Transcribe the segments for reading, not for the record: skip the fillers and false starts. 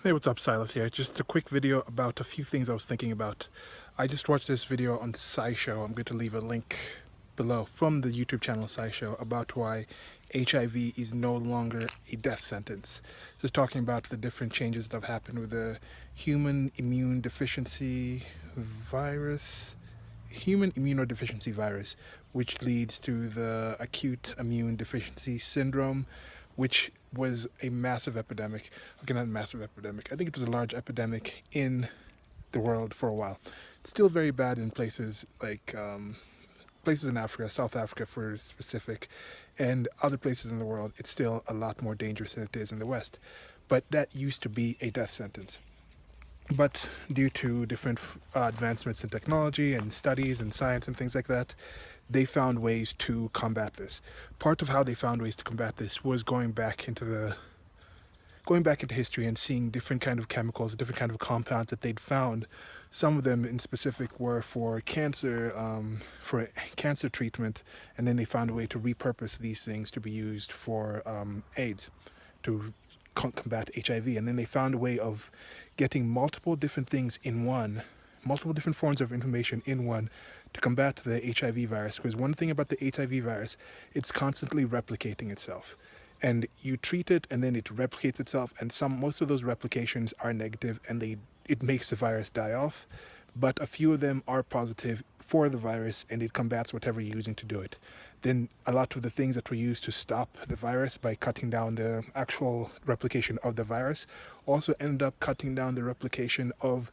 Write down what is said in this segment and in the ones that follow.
Hey, what's up, Silas here. Just a quick video about a few things I was thinking about. I just watched this video on SciShow. I'm going to leave a link below from the YouTube channel SciShow about why HIV is no longer a death sentence. Just talking about the different changes that have happened with the human immunodeficiency virus, which leads to the acute immune deficiency syndrome, which was a massive epidemic. Okay, not a massive epidemic. I think it was a large epidemic in the world for a while. It's still very bad in places like places in Africa, South Africa for specific, and other places in the world. It's still a lot more dangerous than it is in the West. But that used to be a death sentence. But due to different advancements in technology and studies and science and things like that, they found ways to combat this. Part of how they found ways to combat this was going back into history and seeing different kind of chemicals, different kind of compounds that they'd found. Some of them in specific were for cancer treatment, and then they found a way to repurpose these things to be used for AIDS, to combat HIV. And then they found a way of getting multiple different things in one, multiple different forms of information in one, to combat the HIV virus. Because one thing about the HIV virus, it's constantly replicating itself. And you treat it and then it replicates itself, and most of those replications are negative and it makes the virus die off. But a few of them are positive for the virus and it combats whatever you're using to do it. Then a lot of the things that were used to stop the virus by cutting down the actual replication of the virus also ended up cutting down the replication of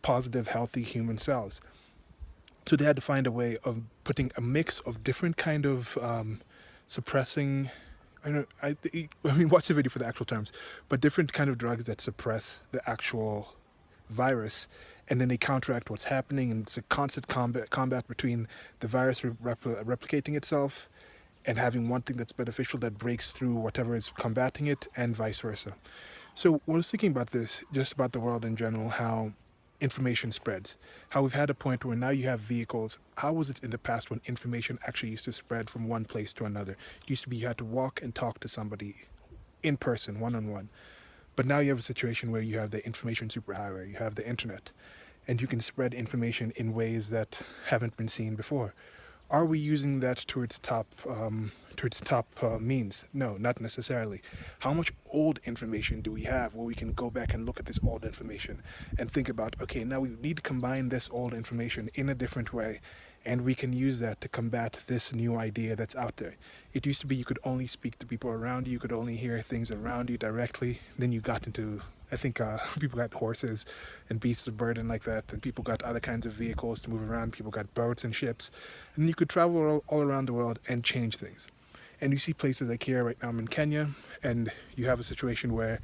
positive, healthy human cells. So they had to find a way of putting a mix of different kind of suppressing, I mean, watch the video for the actual terms, but different kind of drugs that suppress the actual virus, and then they counteract what's happening, and it's a constant combat between the virus replicating itself and having one thing that's beneficial that breaks through whatever is combating it, and vice versa. So when I was thinking about this, just about the world in general, how information spreads, how we've had a point where now you have vehicles. How was it in the past when information actually used to spread from one place to another? It used to be you had to walk and talk to somebody in person, one-on-one. But now you have a situation where you have the information superhighway, you have the internet, and you can spread information in ways that haven't been seen before. Are we using that to its top means? No, not necessarily. How much old information do we have where we can go back and look at this old information and think about, okay, now we need to combine this old information in a different way, and we can use that to combat this new idea that's out there. It used to be you could only speak to people around you, you could only hear things around you directly. Then you got into, I think people got horses and beasts of burden like that, and people got other kinds of vehicles to move around, people got boats and ships, and you could travel all around the world and change things. And you see places like here right now, I'm in Kenya, and you have a situation where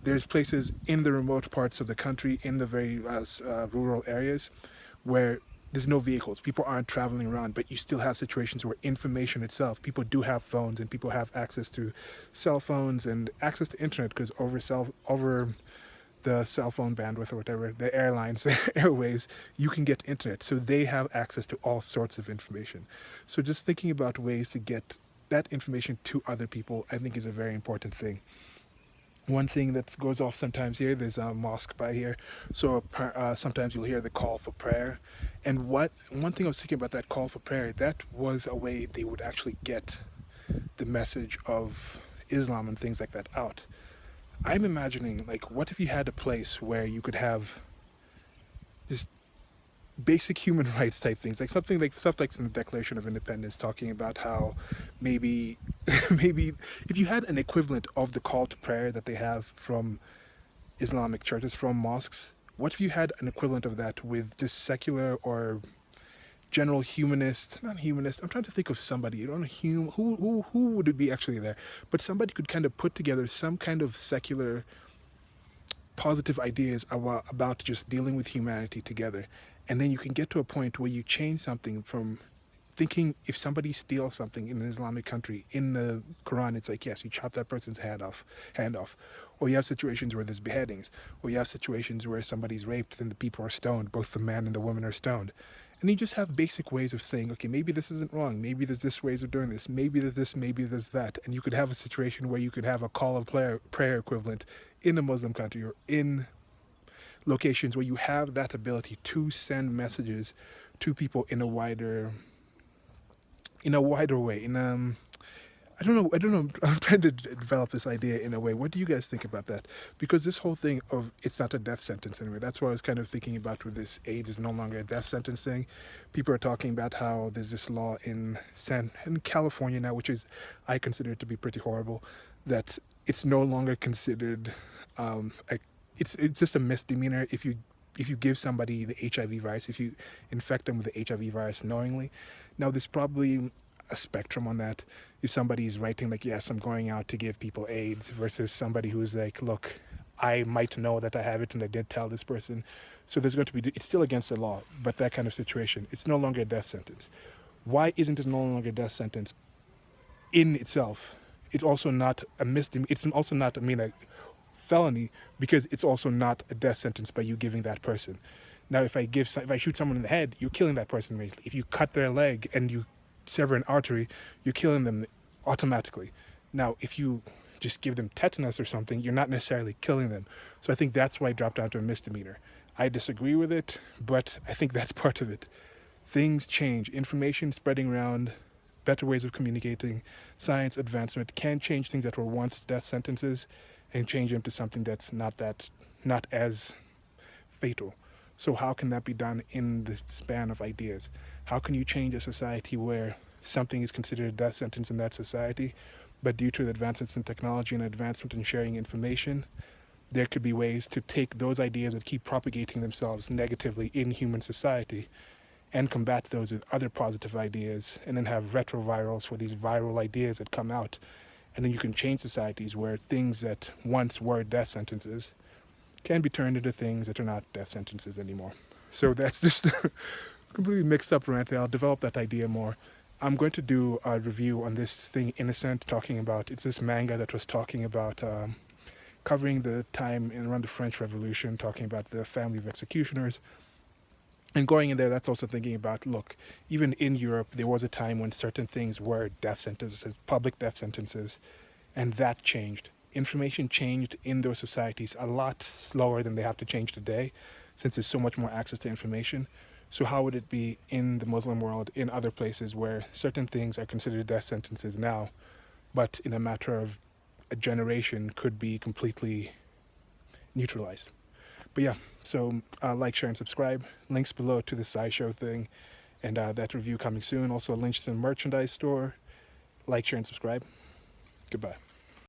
there's places in the remote parts of the country, in the very rural areas, where there's no vehicles, people aren't traveling around, but you still have situations where information itself, people do have phones and people have access to cell phones and access to internet, because over the cell phone bandwidth or whatever, the airlines, airwaves, you can get internet. So they have access to all sorts of information. So just thinking about ways to get that information to other people, I think, is a very important thing. One thing that goes off sometimes here, there's a mosque by here, so sometimes you'll hear the call for prayer. And one thing I was thinking about that call for prayer, that was a way they would actually get the message of Islam and things like that out. I'm imagining, like, what if you had a place where you could have this basic human rights type things, like stuff like in the Declaration of Independence, talking about how maybe if you had an equivalent of the call to prayer that they have from Islamic churches, from mosques, what if you had an equivalent of that with just secular or general not humanist, I'm trying to think of somebody, who would it be actually there, but somebody could kind of put together some kind of secular positive ideas about just dealing with humanity together. And then you can get to a point where you change something from thinking, if somebody steals something in an Islamic country, in the Quran, it's like, yes, you chop that person's hand off. Or you have situations where there's beheadings, or you have situations where somebody's raped and the people are stoned, both the man and the woman are stoned. And you just have basic ways of saying, okay, maybe this isn't wrong, maybe there's this ways of doing this, maybe there's this, maybe there's that. And you could have a situation where you could have a call of prayer equivalent in a Muslim country or in locations where you have that ability to send messages to people in a wider way. I don't know. I'm trying to develop this idea in a way. What do you guys think about that? Because this whole thing of it's not a death sentence anyway. That's what I was kind of thinking about with this AIDS is no longer a death sentence thing. People are talking about how there's this law in California now, which is I consider it to be pretty horrible, that it's no longer considered it's just a misdemeanor if you give somebody the HIV virus, if you infect them with the HIV virus knowingly. Now there's probably a spectrum on that. If somebody is writing like, yes, I'm going out to give people AIDS, versus somebody who's like, look, I might know that I have it and I did tell this person. So there's going to be, it's still against the law, but that kind of situation, it's no longer a death sentence. Why isn't it no longer a death sentence in itself? It's also not a misdemeanor. It's also not, a felony, because it's also not a death sentence by you giving that person. Now, if I shoot someone in the head, you're killing that person immediately. If you cut their leg and you sever an artery, you're killing them automatically. Now, if you just give them tetanus or something, you're not necessarily killing them. So I think that's why it dropped down to a misdemeanor. I disagree with it, but I think that's part of it. Things change. Information spreading around, better ways of communicating, science advancement can change things that were once death sentences and change them to something that's not as fatal. So how can that be done in the span of ideas? How can you change a society where something is considered a death sentence in that society, but due to the advancements in technology and advancement in sharing information, there could be ways to take those ideas that keep propagating themselves negatively in human society and combat those with other positive ideas, and then have retrovirals for these viral ideas that come out. And then you can change societies where things that once were death sentences can be turned into things that are not death sentences anymore. So that's just completely mixed up rant. I'll develop that idea more. I'm going to do a review on this thing, Innocent, it's this manga that was talking about covering the time around the French Revolution, talking about the family of executioners. And going in there, that's also thinking about, look, even in Europe, there was a time when certain things were death sentences, public death sentences, and that changed. Information changed in those societies a lot slower than they have to change today, since there's so much more access to information. So how would it be in the Muslim world, in other places where certain things are considered death sentences now, but in a matter of a generation could be completely neutralized? But yeah, so like, share, and subscribe. Links below to the SciShow thing, and that review coming soon. Also links to the merchandise store. Like, share, and subscribe. Goodbye.